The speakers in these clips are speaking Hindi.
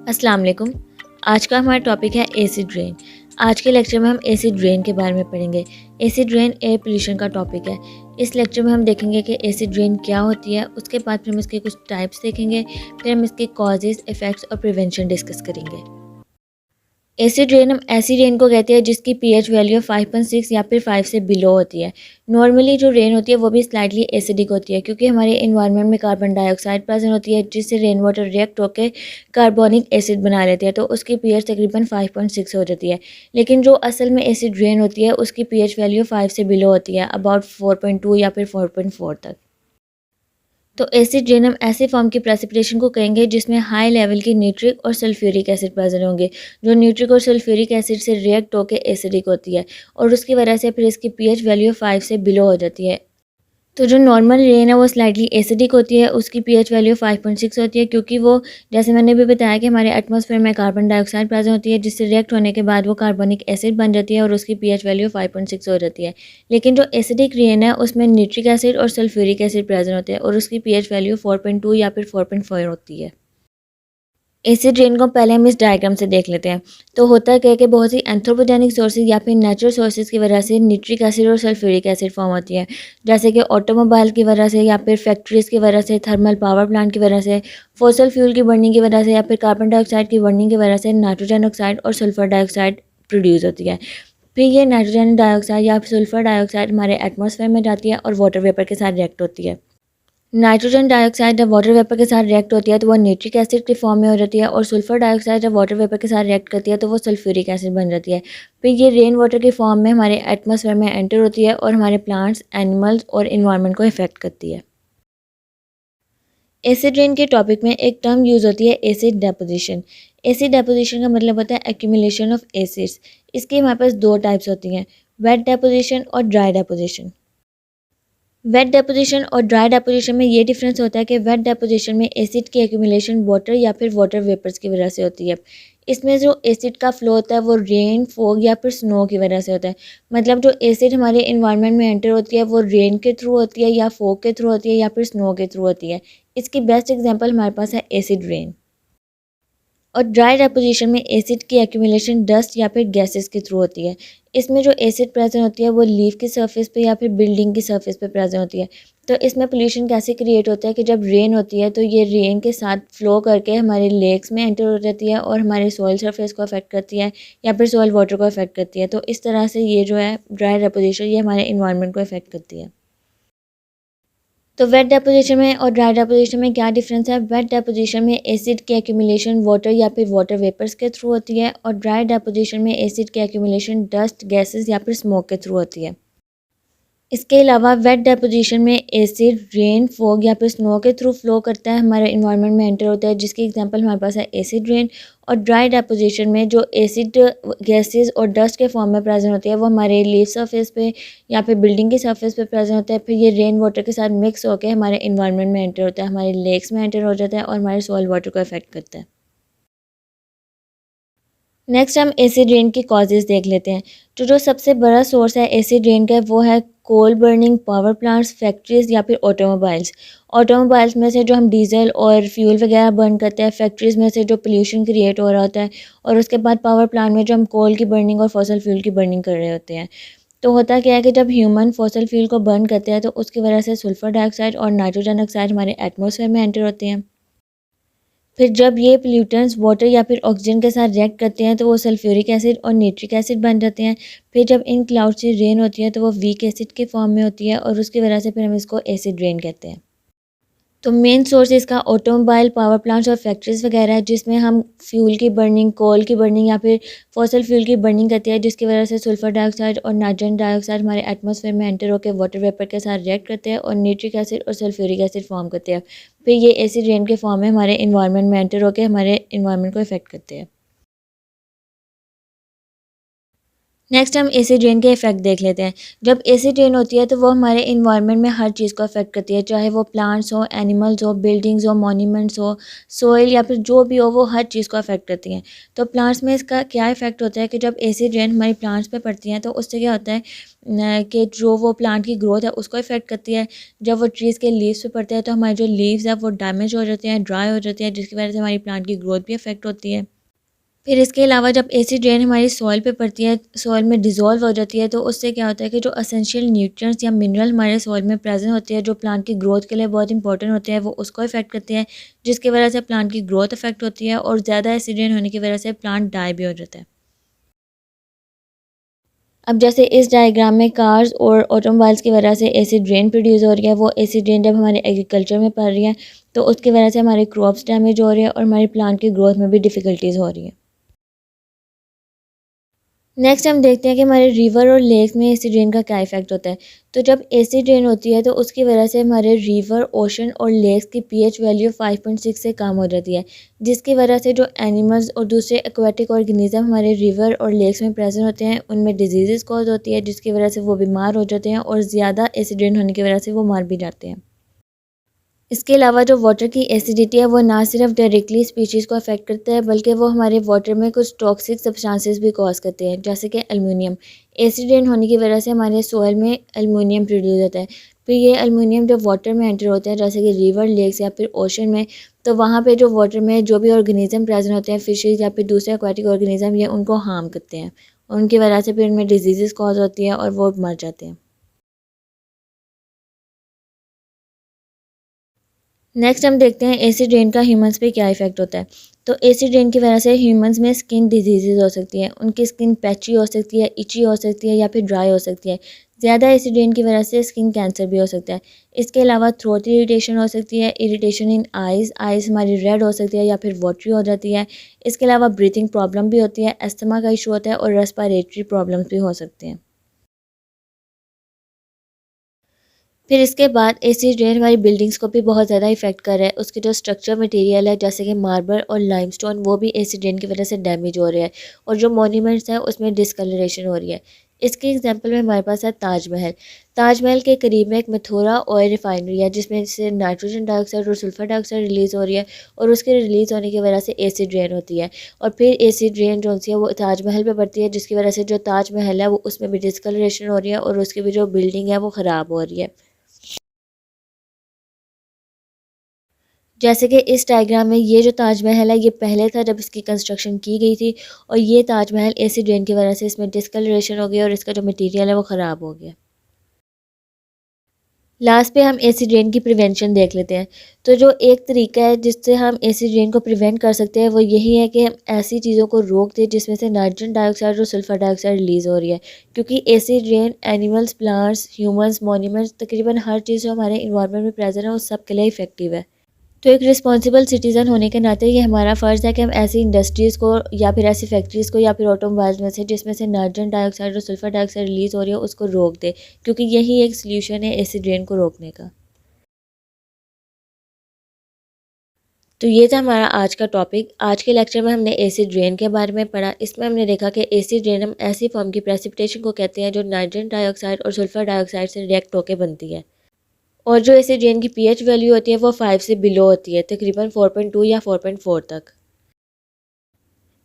अस्सलाम वालेकुम। आज का हमारा टॉपिक है एसिड रेन। आज के लेक्चर में हम एसिड रेन के बारे में पढ़ेंगे। एसिड रेन एयर पोल्यूशन का टॉपिक है। इस लेक्चर में हम देखेंगे कि एसिड रेन क्या होती है, उसके बाद फिर हम इसके कुछ टाइप्स देखेंगे, फिर हम इसके कॉजेज़, इफ़ेक्ट्स और प्रिवेंशन डिस्कस करेंगे। एसिड रेन हम ऐसी रेन को कहते हैं जिसकी पीएच वैल्यू 5.6 या फिर 5 से बिलो होती है। नॉर्मली जो रेन होती है वो भी स्लाइटली एसिडिक होती है क्योंकि हमारे इन्वायरमेंट में कार्बन डाइऑक्साइड प्रेजेंट होती है जिससे रेन वाटर रिएक्ट होकर कार्बोनिक एसिड बना लेते हैं, तो उसकी पीएच तकरीबन 5.6 हो जाती है। लेकिन जो असल में एसिड रेन होती है उसकी पीएच वैल्यू 5 से बिलो होती है, अबाउट 4.2 या फिर 4.4 तक। तो एसिड रेन हम ऐसे फॉर्म की प्रेसिपिटेशन को कहेंगे जिसमें हाई लेवल की न्यूट्रिक और सल्फ्यूरिक एसिड प्रेजेंट होंगे, जो न्यूट्रिक और सल्फ्यूरिक एसिड से रिएक्ट होकर एसिडिक होती है और उसकी वजह से फिर इसकी पीएच वैल्यू 5 से बिलो हो जाती है। तो जो नॉर्मल रेन है वो स्लाइटली एसिडिक होती है, उसकी पीएच वैल्यू 5.6 होती है क्योंकि वो, जैसे मैंने भी बताया कि हमारे एटमॉस्फेयर में कार्बन डाइऑक्साइड प्रेजेंट होती है जिससे रिएक्ट होने के बाद वो कार्बनिक एसिड बन जाती है और उसकी पीएच वैल्यू 5.6 हो जाती है। लेकिन जो एसिडिक रेन है उसमें नाइट्रिक एसिड और सल्फ्यूरिक एसिड प्रेजेंट होते हैं और उसकी पीएच वैल्यू 4.2 या फिर 4.4 होती है। एसिड रेन को पहले हम इस डायग्राम से देख लेते हैं। तो होता क्या है कि बहुत सी एंथ्रोपोजेनिक सोर्सेज या फिर नेचुरल सोर्सेज की वजह से निट्रिक एसिड और सल्फ्यूरिक एसिड फॉर्म होती है, जैसे कि ऑटोमोबाइल की वजह से या फिर फैक्ट्रीज़ की वजह से, थर्मल पावर प्लांट की वजह से, फॉसल फ्यूल की बर्निंग की वजह से या फिर कार्बन डाइऑक्साइड की बर्निंग की वजह से नाइट्रोजन ऑक्साइड और सल्फर डाइऑक्साइड प्रोड्यूस होती है। फिर ये नाइट्रोजन डाइऑक्साइड या सल्फर डाइऑक्साइड हमारे एटमॉस्फेयर में जाती है और वाटर वेपर के साथ रिएक्ट होती है। नाइट्रोजन डाइऑक्साइड जब वाटर वेपर के साथ रिएक्ट होती है तो वो नाइट्रिक एसिड के फॉर्म में हो जाती है और सल्फर डाइऑक्साइड जब वाटर वेपर के साथ रिएक्ट करती है तो वो सल्फ्यूरिक एसिड बन जाती है। फिर ये रेन वाटर के फॉर्म में हमारे एटमॉस्फेयर में एंटर होती है और हमारे प्लांट्स, एनिमल्स और इन्वायरमेंट को इफेक्ट करती है। एसिड रेन के टॉपिक में एक टर्म यूज़ होती है एसिड डेपोजिशन। एसिड डेपोजिशन का मतलब होता है एक्यूमुलेशन ऑफ एसिड्स। इसके हमारे पास दो टाइप्स होती हैं, वेट डेपोजिशन और ड्राई डेपोजिशन। वेट डेपोजिशन और ड्राई डेपोजिशन में ये डिफरेंस होता है कि वेट डेपोजिशन में एसिड की एक्यूमुलेशन वाटर या फिर वाटर वेपर्स की वजह से होती है। इसमें जो एसिड का फ्लो होता है वो रेन, फॉग या फिर स्नो की वजह से होता है। मतलब जो एसिड हमारे इन्वायरमेंट में एंटर होती है वो रेन के थ्रू होती है या फॉग के थ्रू होती है या फिर स्नो के थ्रू होती है। इसकी बेस्ट एग्जांपल हमारे पास है एसिड रेन। और ड्राई डेपोजिशन में एसिड की एक्यूमुलेशन डस्ट या फिर गैसेस के थ्रू होती है। इसमें जो एसिड प्रेजेंट होती है वो लीफ की सरफेस पे या फिर बिल्डिंग की सरफेस पे प्रेजेंट होती है। तो इसमें पोल्यूशन कैसे क्रिएट होता है कि जब रेन होती है तो ये रेन के साथ फ्लो करके हमारे लेक्स में एंटर हो जाती है और हमारे सॉइल सरफेस को अफेक्ट करती है या फिर सॉइल वाटर को अफेक्ट करती है। तो इस तरह से ये जो है ड्राई डेपोजिशन, ये हमारे इन्वायरमेंट को अफेक्ट करती है। तो वेट डेपोजिशन में और ड्राई डेपोजिशन में क्या डिफरेंस है? वेट डेपोजिशन में एसिड की एक्यूमुलेशन वाटर या फिर वाटर वेपर्स के थ्रू होती है और ड्राई डेपोजिशन में एसिड की एक्यूमुलेशन डस्ट, गैसेस या फिर स्मोक के थ्रू होती है। इसके अलावा वेट डेपोजिशन में एसिड रेन, फॉग या फिर स्नो के थ्रू फ्लो करता है, हमारे इन्वायरमेंट में एंटर होता है, जिसकी एग्जांपल हमारे पास है एसिड रेन। और ड्राई डेपोजिशन में जो एसिड गैसेस और डस्ट के फॉर्म में प्रेजेंट होती है वो हमारे लीफ सरफेस पे या फिर बिल्डिंग की सरफेस पे प्रेजेंट होता है। फिर ये रेन वाटर के साथ मिक्स होकर हमारे इन्वायरमेंट में एंटर होता है, हमारे लेक्स में एंटर हो जाता है और हमारे सॉइल वाटर को अफेक्ट करता है। नेक्स्ट हम एसिड रेन की कॉजेज़ देख लेते हैं। तो जो सबसे बड़ा सोर्स है एसिड रेन का वो है कोल बर्निंग पावर प्लांट्स, फैक्ट्रीज़ या फिर ऑटोमोबाइल्स। ऑटोमोबाइल्स में से जो हम डीजल और फ्यूल वगैरह बर्न करते हैं, फैक्ट्रीज़ में से जो पोल्यूशन क्रिएट हो रहा होता है, और उसके बाद पावर प्लांट में जो हम कोल की बर्निंग और फॉसल फ्यूल की बर्निंग कर रहे होते हैं। तो होता क्या है कि जब ह्यूमन फॉसल फ्यूल को बर्न करते हैं तो उसकी वजह से सल्फर डाइऑक्साइड और नाइट्रोजन ऑक्साइड हमारे एटमॉस्फेयर में एंटर होते हैं। फिर जब ये पोल्यूटेंट्स वाटर या फिर ऑक्सीजन के साथ रिएक्ट करते हैं तो वो सल्फ्यूरिक एसिड और नाइट्रिक एसिड बन जाते हैं। फिर जब इन क्लाउड से रेन होती है तो वो वीक एसिड के फॉर्म में होती है और उसकी वजह से फिर हम इसको एसिड रेन कहते हैं। तो मेन सोर्स इसका ऑटोमोबाइल, पावर प्लांट्स और फैक्ट्रीज़ वगैरह है जिसमें हम फ्यूल की बर्निंग, कोल की बर्निंग या फिर फॉसल फ्यूल की बर्निंग करती है, जिसकी वजह से सल्फर डाइऑक्साइड और नाइट्रोजन डाइऑक्साइड हमारे एटमॉस्फेयर में एंटर होकर वाटर वेपर के साथ रिएक्ट करते हैं और नाइट्रिक एसिड और सल्फ्यूरिक एसिड फॉर्म करते हैं। फिर ये एसिड रेन के फॉर्म में हमारे इन्वायरमेंट में एंटर होकर हमारे इन्वायरमेंट को इफेक्ट करते हैं। नेक्स्ट हम एसिड रेन के इफ़ेक्ट देख लेते हैं। जब एसिड रेन होती है तो वो हमारे इन्वायरमेंट में हर चीज़ को अफेक्ट करती है, चाहे वो प्लांट्स हो, एनिमल्स हो, बिल्डिंग्स हो, मॉन्यूमेंट्स हो, सोइल या फिर जो भी हो, वो हर चीज़ को अफेक्ट करती हैं। तो प्लांट्स में इसका क्या इफ़ेक्ट होता है कि जब एसिड रेन हमारी प्लांट्स पे पड़ती हैं तो उससे क्या होता है कि जो वो प्लांट की ग्रोथ है उसको इफ़ेक्ट करती है। जब वो ट्रीज़ के लीव्स पे पड़ते हैं तो हमारे जो लीव्स हैं वो डैमेज हो जाते हैं, ड्राई हो जाते हैं, जिसकी वजह से हमारी प्लांट की ग्रोथ भी अफेक्ट होती है। फिर इसके अलावा जब एसिड रेन हमारी सॉइल पे पड़ती है, सॉइल में डिज़ोल्व हो जाती है, तो उससे क्या होता है कि जो एसेंशियल न्यूट्रिएंट्स या मिनरल हमारे सॉइल में प्रेजेंट होते हैं, जो प्लांट की ग्रोथ के लिए बहुत इंपॉर्टेंट होते हैं, वो उसको इफेक्ट करते हैं, जिसकी वजह से प्लांट की ग्रोथ इफेक्ट होती है और ज़्यादा एसिड रेन होने की वजह से प्लांट डाई भी हो जाता है। अब जैसे इस डायग्राम में कार्स और ऑटोमोबाइल्स की वजह से एसिड रेन प्रोड्यूस हो रही है, वो एसिड रेन जब हमारे एग्रीकल्चर में पड़ रही है तो उसकी वजह से हमारे क्रॉप्स डैमेज हो रही है और हमारी प्लांट की ग्रोथ में भी डिफ़िकल्टीज़ हो रही है। नेक्स्ट हम देखते हैं कि हमारे रिवर और लेक में एसिड रेन का क्या इफ़ेक्ट होता है। तो जब एसिड रेन होती है तो उसकी वजह से हमारे रिवर, ओशन और लेक्स की पीएच वैल्यू 5.6 से कम हो जाती है, जिसकी वजह से जो एनिमल्स और दूसरे एक्वाटिक ऑर्गेनिज्म हमारे रिवर और लेक्स में प्रेजेंट होते हैं उनमें डिजीज़ कॉज होती है, जिसकी वजह से वो बीमार हो जाते हैं और ज़्यादा एसिड रेन होने की वजह से वो मर भी जाते हैं। इसके अलावा जो वाटर की एसिडिटी है वो ना सिर्फ डायरेक्टली स्पीशीज़ को अफेक्ट करता है, बल्कि वो हमारे वाटर में कुछ टॉक्सिक सब्सटेंसेस भी कॉज करते हैं, जैसे कि एल्युमिनियम। एसिड रेन होने की वजह से हमारे सोइल में एल्युमिनियम प्रोड्यूस होता है। फिर ये एल्युमिनियम जब वाटर में एंटर होते हैं, जैसे कि रिवर, लेक्स या फिर ओशन में, तो वहाँ पे जो वाटर में जो भी ऑर्गेनिज्म प्रेजेंट होते हैं, फिशेज या फिर दूसरे एक्वाटिक ऑर्गेनिज्म, ये उनको हार्म करते हैं। उनकी वजह से फिर उनमें डिजीज़ कॉज होती है और वो मर जाते हैं। नेक्स्ट हम देखते हैं एसिड रेन का ह्यूमंस पे क्या इफेक्ट होता है। तो एसिड रेन की वजह से ह्यूमंस में स्किन डिजीजेज हो सकती हैं, उनकी स्किन पैची हो सकती है, इची हो सकती है या फिर ड्राई हो सकती है। ज़्यादा एसिड रेन की वजह से स्किन कैंसर भी हो सकता है। इसके अलावा थ्रोट इरिटेशन हो सकती है, इरिटेशन इन आइज़, आइज़ हमारी रेड हो सकती है या फिर वाटरी हो जाती है। इसके अलावा ब्रीथिंग प्रॉब्लम भी होती है, अस्थमा का इशू होता है और रेस्पिरेटरी प्रॉब्लम्स भी हो सकते हैं। फिर इसके बाद एसिड रेन हमारी बिल्डिंग्स को भी बहुत ज़्यादा इफेक्ट कर रहा है। उसके जो स्ट्रक्चर मटेरियल है, जैसे कि मार्बल और लाइमस्टोन, वो भी एसिड रेन की वजह से डैमेज हो रहे हैं और जो मॉन्यूमेंट्स हैं उसमें डिसकलरेशन हो रही है। इसके एग्जांपल में हमारे पास है ताजमहल। ताजमहल के करीब में एक मथुरा ऑयल रिफाइनरी है, जिसमें से नाइट्रोजन डाइऑक्साइड और सल्फर डाइऑक्साइड रिलीज़ हो रही है और उसके रिलीज़ होने की वजह से एसिड रेन होती है। और फिर एसिड रेन जो सी है वो ताजमहल पे पड़ती है, जिसकी वजह से जो ताजमहल है वो उसमें भी डिसकलरेशन हो रही है और उसकी भी जो बिल्डिंग है वो ख़राब हो रही है। जैसे कि इस डायग्राम में ये जो ताजमहल है ये पहले था जब इसकी कंस्ट्रक्शन की गई थी, और ये ताजमहल एसिड रेन की वजह से इसमें डिसकलरेशन हो गया और इसका जो मटेरियल है वो ख़राब हो गया। लास्ट पे हम एसिड रेन की प्रिवेंशन देख लेते हैं। तो जो एक तरीका है जिससे हम एसिड रेन को प्रिवेंट कर सकते हैं वो यही है कि हम ऐसी चीज़ों को रोक दें जिसमें से नाइट्रोजन डाइऑक्साइड और सल्फर डाइऑक्साइड रिलीज़ हो रही है, क्योंकि acid rain animals, plants, humans, monuments, तकरीबन हर चीज़ जो हमारे इन्वायरमेंट में प्रेजेंट है उस सब के लिए इफेक्टिव है। तो एक रिस्पॉन्सिबल सिटीज़न होने के नाते ये हमारा फ़र्ज़ है कि हम ऐसी इंडस्ट्रीज़ को या फिर ऐसी फैक्ट्रीज़ को या फिर ऑटोमोबाइल्स में से जिसमें से नाइट्रोजन डाइऑक्साइड और सल्फर डाइऑक्साइड रिलीज़ हो रही है उसको रोक दे, क्योंकि यही एक सल्यूशन है एसिड रेन को रोकने का। तो ये था हमारा आज का टॉपिक। आज के लेक्चर में हमने एसिड रेन के बारे में पढ़ा। इसमें हमने देखा कि एसिड रेन हम ऐसी फॉर्म की प्रेसिपिटेशन को कहते हैं जो नाइट्रोजन डाइऑक्साइड और सल्फर डाइऑक्साइड से रिएक्ट होकर बनती है। और जो एसिड रेन की पीएच वैल्यू होती है वो 5 से बिलो होती है, तकरीबन 4.2 या 4.4 तक।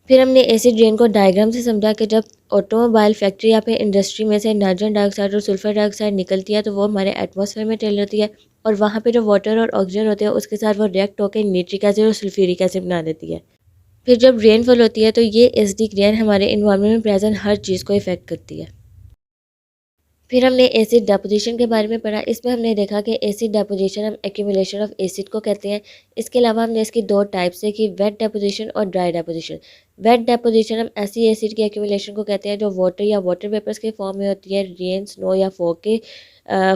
फिर हमने एसिड रेन को डायग्राम से समझा कि जब ऑटोमोबाइल फैक्ट्री या फिर इंडस्ट्री में से नाइट्रोजन डाइऑक्साइड और सल्फर डाइऑक्साइड निकलती है तो वो हमारे एटमॉस्फेयर में चल जाती है और वहाँ पे जो वाटर और ऑक्सीजन होते हैं उसके साथ वो रिएक्ट होकर नाइट्रिक एसिड और सल्फ्यूरिक एसिड बना देती है। फिर जब रेनफॉल होती है तो ये एसिडिक रेन हमारे इन्वायरमेंट में प्रेजेंट हर चीज़ को इफेक्ट करती है। फिर हमने एसिड डेपोजिशन के बारे में पढ़ा। इसमें हमने देखा कि एसिड डेपोजिशन हम एक्यूमुलेशन ऑफ एसिड को कहते हैं। इसके अलावा हमने इसकी दो टाइप्स देखी, वेट डेपोजिशन और ड्राई डेपोजिशन। वेट डेपोजिशन हम ऐसी एसिड की एक्यूमुलेशन को कहते हैं जो वाटर या वाटर वेपर्स के फॉर्म में होती है, रेन, स्नो या फॉग के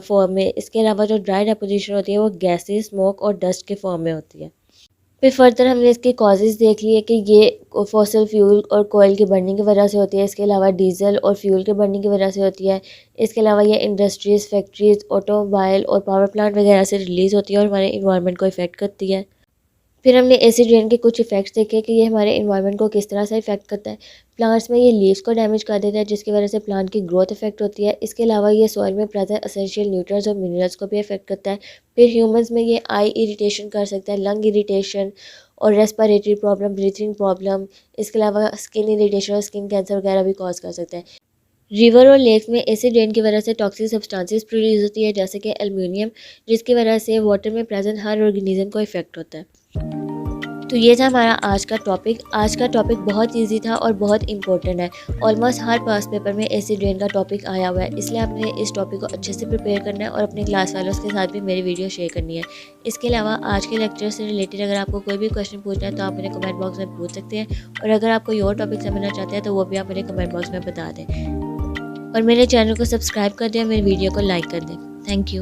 फॉर्म में। इसके अलावा जो ड्राई डेपोजिशन होती है वो गैसेस, स्मोक और डस्ट के फॉर्म में होती है। फिर फर्दर हमने इसके कॉजेज़ देख लिए कि ये फॉसिल फ्यूल और कोयल की बर्निंग की वजह से होती है। इसके अलावा डीजल और फ्यूल की बर्निंग की वजह से होती है। इसके अलावा ये इंडस्ट्रीज़, फैक्ट्रीज़, ऑटोमोबाइल और पावर प्लांट वगैरह से रिलीज़ होती है और हमारे इन्वायरमेंट को इफ़ेक्ट करती है। फिर हमने एसिड रेन के कुछ इफ़ेक्ट्स देखे कि ये हमारे इन्वायरमेंट को किस तरह से इफ़ेक्ट करता है। प्लांट्स में ये लीव्स को डैमेज कर देता है जिसकी वजह से प्लांट की ग्रोथ इफेक्ट होती है। इसके अलावा ये सॉइल में प्रेजेंट एसेंशियल न्यूट्रिएंट्स और मिनरल्स को भी इफेक्ट करता है। फिर ह्यूमंस में ये आई इरिटेशन कर सकता है, लंग इरिटेशन और रेस्पिरेटरी प्रॉब्लम, ब्रीथिंग प्रॉब्लम। इसके अलावा स्किन इरिटेशन और स्किन कैंसर वगैरह भी कॉज कर सकता है। रिवर और लेक्स में एसिड रेन की वजह से टॉक्सिक सब्सटेंसेस प्रोड्यूस होती है जैसे कि एल्युमिनियम, जिसकी वजह से वाटर में प्रेजेंट हर ऑर्गेनिज्म को इफेक्ट होता है। तो ये था हमारा आज का टॉपिक। आज का टॉपिक बहुत इजी था और बहुत इंपॉर्टेंट है। ऑलमोस्ट हर पास पेपर में एसिड रेन का टॉपिक आया हुआ है, इसलिए आपने इस टॉपिक को अच्छे से प्रिपेयर करना है और अपने क्लास वालों के साथ भी मेरी वीडियो शेयर करनी है। इसके अलावा आज के लेक्चर से रिलेटेड अगर आपको कोई भी क्वेश्चन पूछना है तो आप मेरे कमेंट बॉक्स में पूछ सकते हैं, और अगर आप कोई और टॉपिक समझना चाहते हैं तो वो भी आप मेरे कमेंट बॉक्स में बता दें, और मेरे चैनल को सब्सक्राइब कर दें और मेरी वीडियो को लाइक कर दें। Thank you.